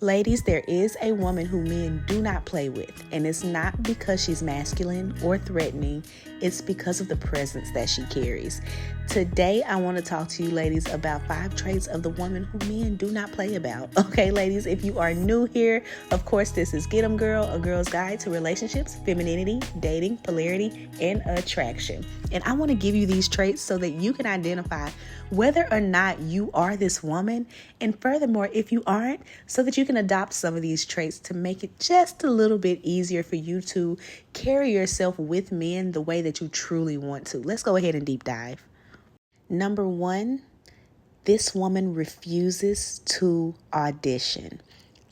Ladies, there is a woman who men do not play with, and it's not because she's masculine or threatening. It's because of the presence that she carries. Today, I want to talk to you ladies about 5 traits of the woman who men do not play about. Okay, ladies, if you are new here, of course, this is Get 'em Girl, a girl's guide to relationships, femininity, dating, polarity, and attraction. And I want to give you these traits so that you can identify whether or not you are this woman. And furthermore, if you aren't, so that you can adopt some of these traits to make it just a little bit easier for you to carry yourself with men the way that you truly want to. Let's go ahead and deep dive. Number 1, this woman refuses to audition.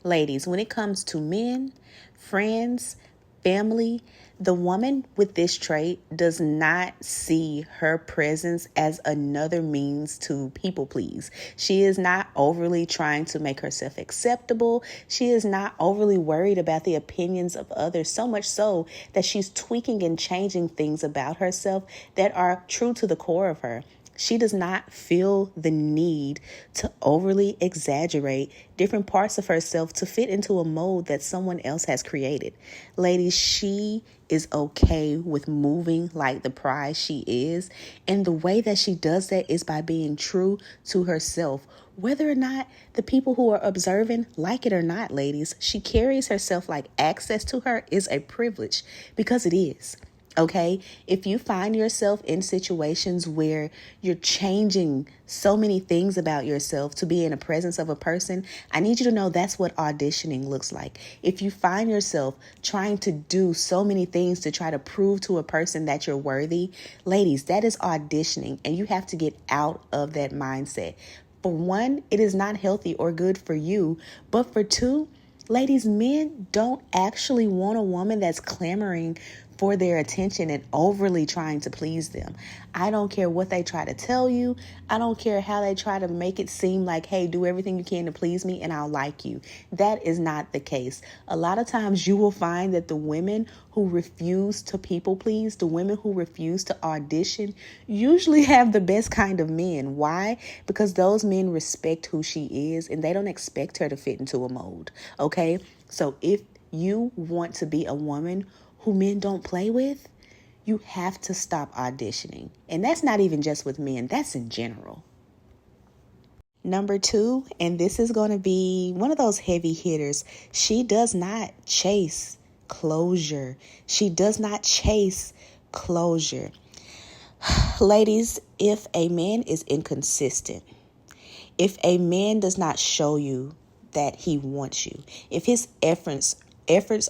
Ladies, when it comes to men, friends, family, the woman with this trait does not see her presence as another means to people please. She is not overly trying to make herself acceptable. She is not overly worried about the opinions of others, so much so that she's tweaking and changing things about herself that are true to the core of her. She does not feel the need to overly exaggerate different parts of herself to fit into a mold that someone else has created. Ladies, she is okay with moving like the prize she is. And the way that she does that is by being true to herself. Whether or not the people who are observing like it or not, ladies, she carries herself like access to her is a privilege, because it is. Okay, if you find yourself in situations where you're changing so many things about yourself to be in the presence of a person, I need you to know that's what auditioning looks like. If you find yourself trying to do so many things to try to prove to a person that you're worthy, ladies, that is auditioning, and you have to get out of that mindset. For one, it is not healthy or good for you, but for two, ladies, men don't actually want a woman that's clamoring for their attention and overly trying to please them. I don't care what they try to tell you. I don't care how they try to make it seem like, hey, do everything you can to please me and I'll like you. That is not the case. A lot of times you will find that the women who refuse to people please, the women who refuse to audition, usually have the best kind of men. Why? Because those men respect who she is and they don't expect her to fit into a mold. Okay? So if you want to be a woman who men don't play with, you have to stop auditioning. And that's not even just with men, that's in general. Number 2, and this is going to be one of those heavy hitters. She does not chase closure. She does not chase closure. Ladies, if a man is inconsistent, if a man does not show you that he wants you, if his efforts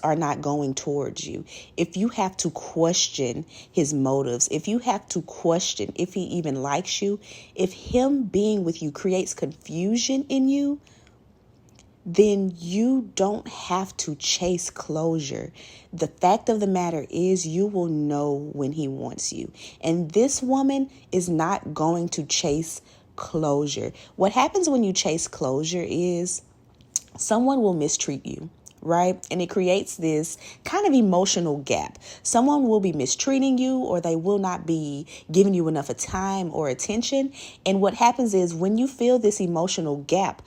are not going towards you, if you have to question his motives, if you have to question if he even likes you, if him being with you creates confusion in you, then you don't have to chase closure. The fact of the matter is you will know when he wants you. And this woman is not going to chase closure. What happens when you chase closure is someone will mistreat you. Right? And it creates this kind of emotional gap. Someone will be mistreating you, or they will not be giving you enough of time or attention. And what happens is when you feel this emotional gap,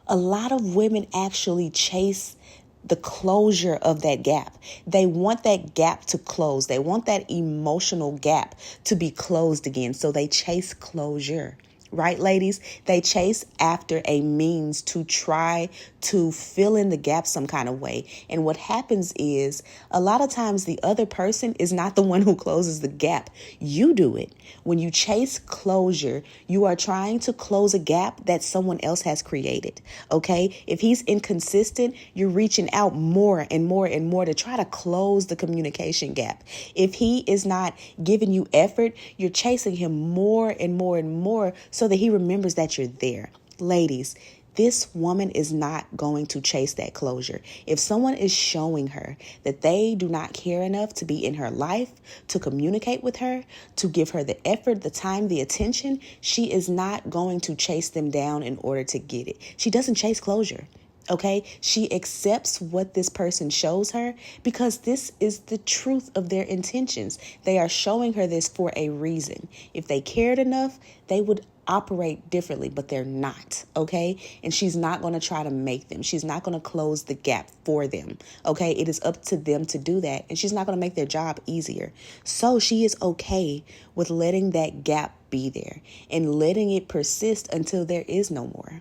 a lot of women actually chase the closure of that gap. They want that gap to close. They want that emotional gap to be closed again. So they chase closure. Right, ladies? They chase after a means to try to fill in the gap some kind of way. And what happens is a lot of times the other person is not the one who closes the gap. You do it. When you chase closure, you are trying to close a gap that someone else has created. Okay? If he's inconsistent, you're reaching out more and more and more to try to close the communication gap. If he is not giving you effort, you're chasing him more and more and more so that he remembers that you're there. Ladies, this woman is not going to chase that closure. If someone is showing her that they do not care enough to be in her life, to communicate with her, to give her the effort, the time, the attention, she is not going to chase them down in order to get it. She doesn't chase closure. Okay, she accepts what this person shows her because this is the truth of their intentions. They are showing her this for a reason. If they cared enough, they would operate differently, but they're not, okay? And she's not going to try to make them. She's not going to close the gap for them, okay? It is up to them to do that, and she's not going to make their job easier. So she is okay with letting that gap be there and letting it persist until there is no more.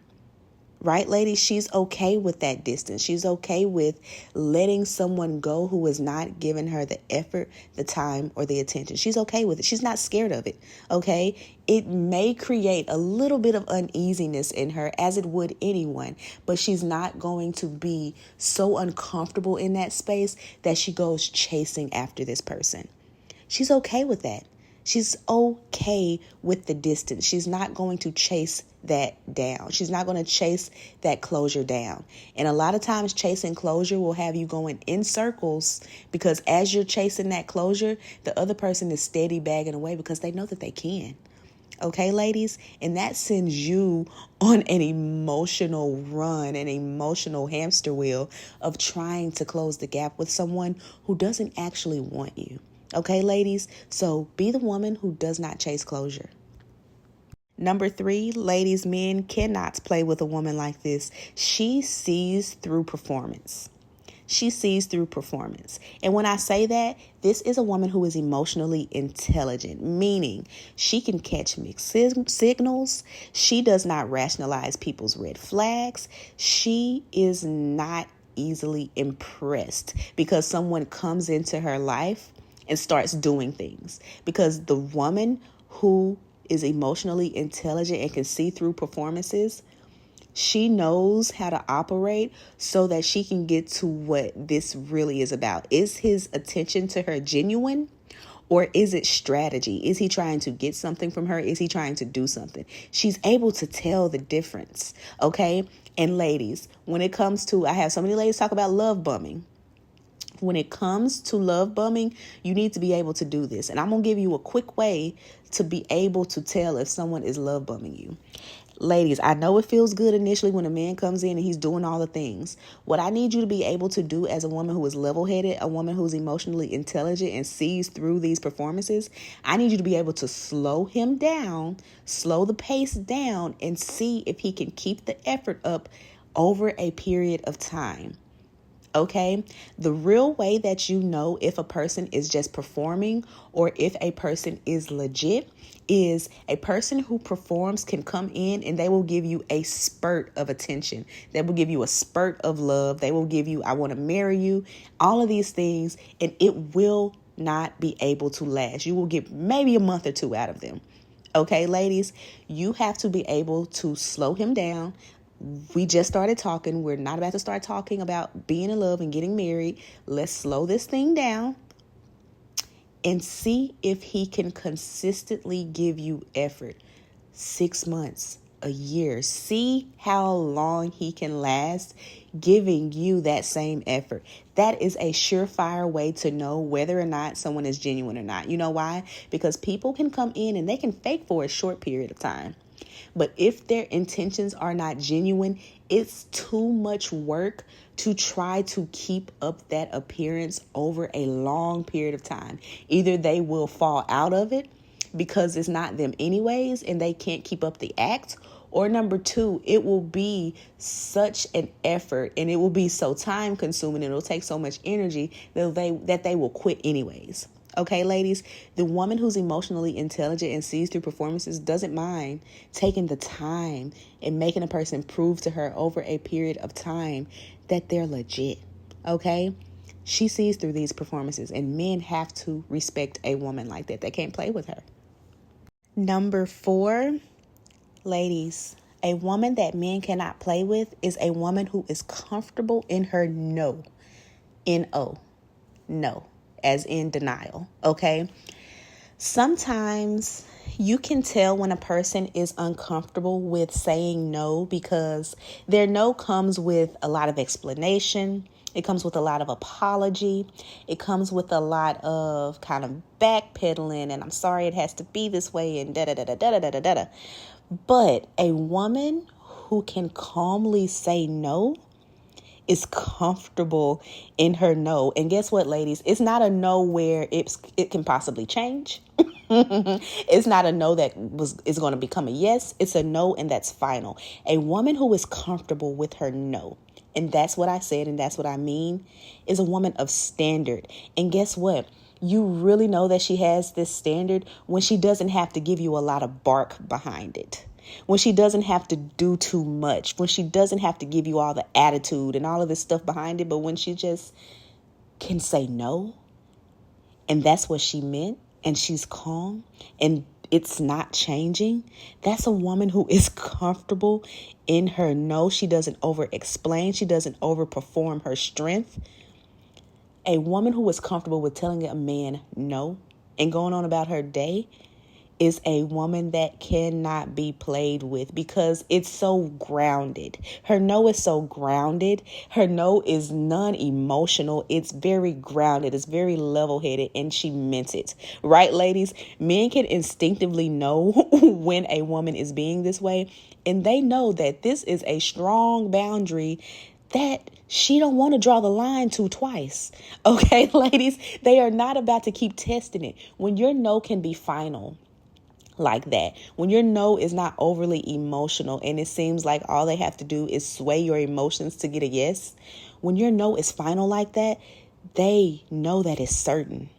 Right, ladies? She's okay with that distance. She's okay with letting someone go who is not giving her the effort, the time, or the attention. She's okay with it. She's not scared of it, okay? It may create a little bit of uneasiness in her, as it would anyone, but she's not going to be so uncomfortable in that space that she goes chasing after this person. She's okay with that. She's okay with the distance. She's not going to chase that down. She's not going to chase that closure down. And a lot of times chasing closure will have you going in circles, because as you're chasing that closure, the other person is steady bagging away because they know that they can. Okay, ladies? And that sends you on an emotional run, an emotional hamster wheel of trying to close the gap with someone who doesn't actually want you. Okay, ladies? So be the woman who does not chase closure. Number 3, ladies, men cannot play with a woman like this. She sees through performance. She sees through performance. And when I say that, this is a woman who is emotionally intelligent, meaning she can catch mixed signals. She does not rationalize people's red flags. She is not easily impressed because someone comes into her life and starts doing things. Because the woman who is emotionally intelligent and can see through performances, she knows how to operate so that she can get to what this really is about. Is his attention to her genuine, or is it strategy? Is he trying to get something from her? Is he trying to do something? She's able to tell the difference, okay? And ladies, when it comes to, I have so many ladies talk about love bombing. When it comes to love bombing, you need to be able to do this. And I'm going to give you a quick way to be able to tell if someone is love bombing you. Ladies, I know it feels good initially when a man comes in and he's doing all the things. What I need you to be able to do as a woman who is level-headed, a woman who's emotionally intelligent and sees through these performances, I need you to be able to slow him down, slow the pace down, and see if he can keep the effort up over a period of time. Okay, the real way that you know if a person is just performing or if a person is legit is a person who performs can come in and they will give you a spurt of attention. They will give you a spurt of love. They will give you, I want to marry you, all of these things, and it will not be able to last. You will get maybe a month or 2 out of them. Okay, ladies, you have to be able to slow him down. We just started talking. We're not about to start talking about being in love and getting married. Let's slow this thing down and see if he can consistently give you effort. 6 months, a year. See how long he can last giving you that same effort. That is a surefire way to know whether or not someone is genuine or not. You know why? Because people can come in and they can fake for a short period of time. But if their intentions are not genuine, it's too much work to try to keep up that appearance over a long period of time. Either they will fall out of it because it's not them anyways and they can't keep up the act, or number 2, it will be such an effort and it will be so time consuming and it'll take so much energy that they will quit anyways. Okay, ladies, the woman who's emotionally intelligent and sees through performances doesn't mind taking the time and making a person prove to her over a period of time that they're legit. Okay, she sees through these performances, and men have to respect a woman like that. They can't play with her. Number 4, ladies, a woman that men cannot play with is a woman who is comfortable in her no. N-O. No. As in denial, okay? Sometimes you can tell when a person is uncomfortable with saying no because their no comes with a lot of explanation. It comes with a lot of apology. It comes with a lot of kind of backpedaling and I'm sorry it has to be this way and da-da-da-da-da-da-da-da. But a woman who can calmly say no is comfortable in her no. And guess what, ladies? It's not a no where it can possibly change. It's not a no that is going to become a yes. It's a no, and that's final. A woman who is comfortable with her no, and that's what I said, and that's what I mean, is a woman of standard. And guess what? You really know that she has this standard when she doesn't have to give you a lot of bark behind it. When she doesn't have to do too much. When she doesn't have to give you all the attitude and all of this stuff behind it. But when she just can say no. And that's what she meant. And she's calm. And it's not changing. That's a woman who is comfortable in her no. She doesn't over explain. She doesn't overperform her strength. A woman who is comfortable with telling a man no and going on about her day is a woman that cannot be played with because it's so grounded. Her no is so grounded. Her no is non-emotional. It's very grounded. It's very level-headed, and she meant it. Right, ladies? Men can instinctively know when a woman is being this way, and they know that this is a strong boundary that she don't want to draw the line to twice. Okay, ladies? They are not about to keep testing it. When your no can be final like that, when your no is not overly emotional and it seems like all they have to do is sway your emotions to get a yes, when your no is final like that, they know that it's certain.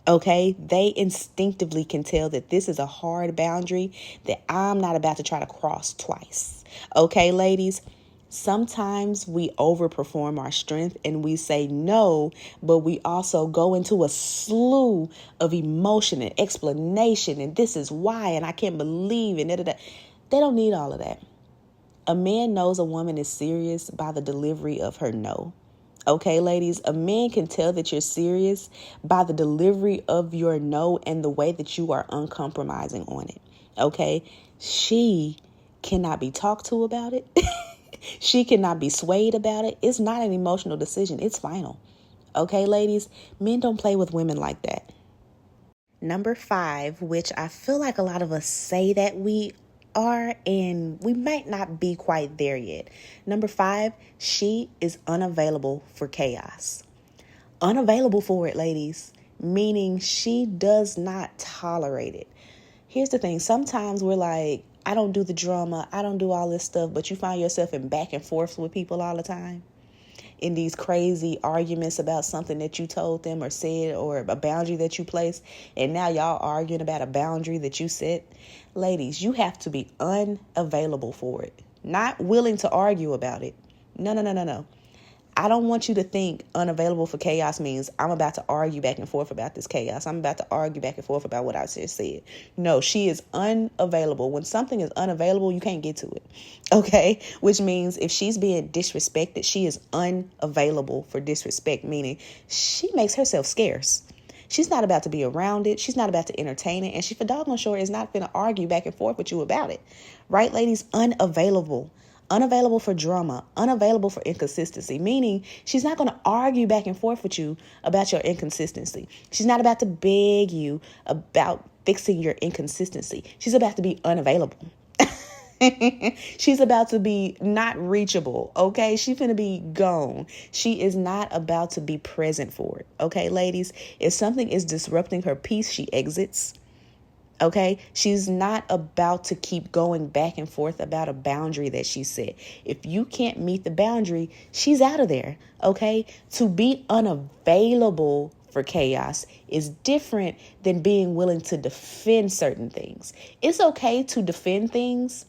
Okay, they instinctively can tell that this is a hard boundary that I'm not about to try to cross twice. Okay, ladies? Sometimes we overperform our strength and we say no, but we also go into a slew of emotion and explanation. And this is why, and I can't believe it. They don't need all of that. A man knows a woman is serious by the delivery of her no. Okay, ladies, a man can tell that you're serious by the delivery of your no and the way that you are uncompromising on it. Okay, she cannot be talked to about it. She cannot be swayed about it. It's not an emotional decision. It's final. Okay, ladies? Men don't play with women like that. Number 5, which I feel like a lot of us say that we are, and we might not be quite there yet. Number 5, she is unavailable for chaos. Unavailable for it, ladies, meaning she does not tolerate it. Here's the thing. Sometimes we're like, I don't do the drama. I don't do all this stuff. But you find yourself in back and forth with people all the time. In these crazy arguments about something that you told them or said or a boundary that you placed. And now y'all arguing about a boundary that you set. Ladies, you have to be unavailable for it. Not willing to argue about it. No. I don't want you to think unavailable for chaos means I'm about to argue back and forth about this chaos. I'm about to argue back and forth about what I just said. No, she is unavailable. When something is unavailable, you can't get to it. Okay? Which means if she's being disrespected, she is unavailable for disrespect, meaning she makes herself scarce. She's not about to be around it. She's not about to entertain it. And she for doggone sure is not going to argue back and forth with you about it. Right, ladies? Unavailable. Unavailable for drama, unavailable for inconsistency, meaning she's not going to argue back and forth with you about your inconsistency. She's not about to beg you about fixing your inconsistency. She's about to be unavailable. She's about to be not reachable. Okay, she's going to be gone. She is not about to be present for it. Okay, ladies, if something is disrupting her peace, she exits. Okay, she's not about to keep going back and forth about a boundary that she set. If you can't meet the boundary, she's out of there. Okay, to be unavailable for chaos is different than being willing to defend certain things. It's okay to defend things,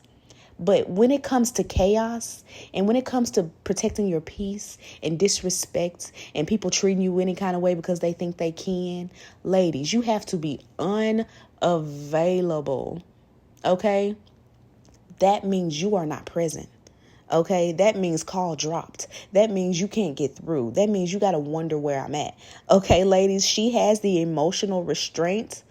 but when it comes to chaos and when it comes to protecting your peace and disrespect and people treating you any kind of way because they think they can, ladies, you have to be unavailable. Okay? That means you are not present. Okay? That means call dropped. That means you can't get through. That means you got to wonder where I'm at. Okay, ladies, she has the emotional restraint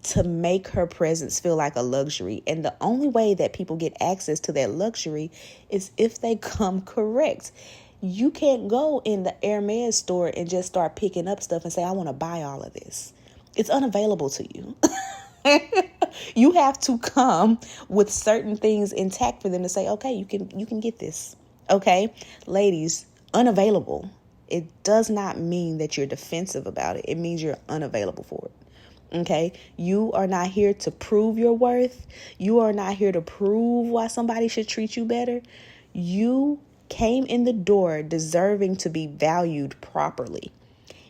to make her presence feel like a luxury. And the only way that people get access to that luxury is if they come correct. You can't go in the Hermes store and just start picking up stuff and say, I want to buy all of this. It's unavailable to you. You have to come with certain things intact for them to say, okay, you can get this. Okay, ladies, unavailable. It does not mean that you're defensive about it. It means you're unavailable for it. Okay? You are not here to prove your worth. You are not here to prove why somebody should treat you better. You came in the door deserving to be valued properly.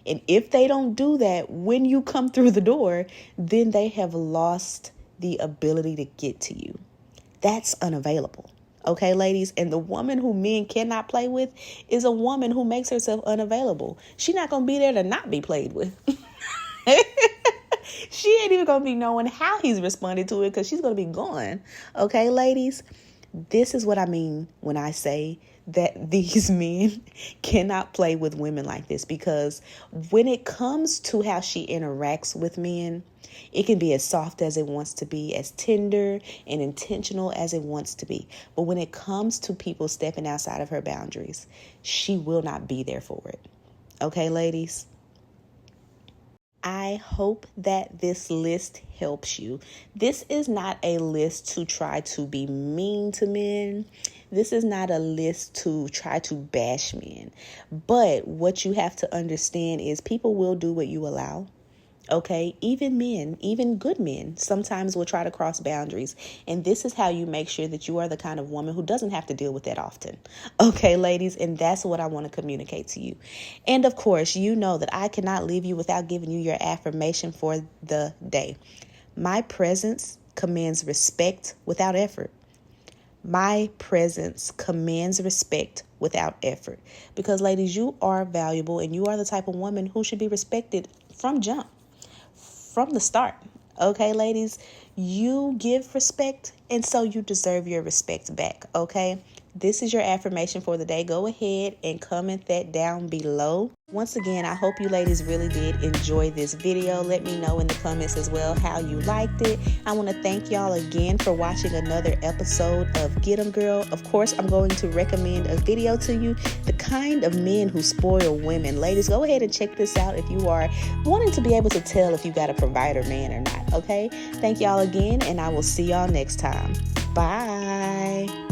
And if they don't do that when you come through the door, then they have lost the ability to get to you. That's unavailable. Okay, ladies? And the woman who men cannot play with is a woman who makes herself unavailable. She's not going to be there to not be played with. She ain't even going to be knowing how he's responding to it because she's going to be gone. Okay, ladies? This is what I mean when I say that these men cannot play with women like this, because when it comes to how she interacts with men, it can be as soft as it wants to be, as tender and intentional as it wants to be. But when it comes to people stepping outside of her boundaries, she will not be there for it. Okay, ladies? I hope that this list helps you. This is not a list to try to be mean to men. This is not a list to try to bash men. But what you have to understand is people will do what you allow. Okay, even men, even good men, sometimes will try to cross boundaries. And this is how you make sure that you are the kind of woman who doesn't have to deal with that often. Okay, ladies, and that's what I want to communicate to you. And of course, you know that I cannot leave you without giving you your affirmation for the day. My presence commands respect without effort. My presence commands respect without effort. Because, ladies, you are valuable and you are the type of woman who should be respected from jump. From the start. Okay, ladies, you give respect, and so you deserve your respect back. Okay, this is your affirmation for the day. Go ahead and comment that down below. Once again, I hope you ladies really did enjoy this video. Let me know in the comments as well how you liked it. I want to thank y'all again for watching another episode of Get 'em Girl. Of course, I'm going to recommend a video to you, the kind of men who spoil women. Ladies, go ahead and check this out if you are wanting to be able to tell if you got a provider man or not. Okay, thank y'all again, and I will see y'all next time. Bye.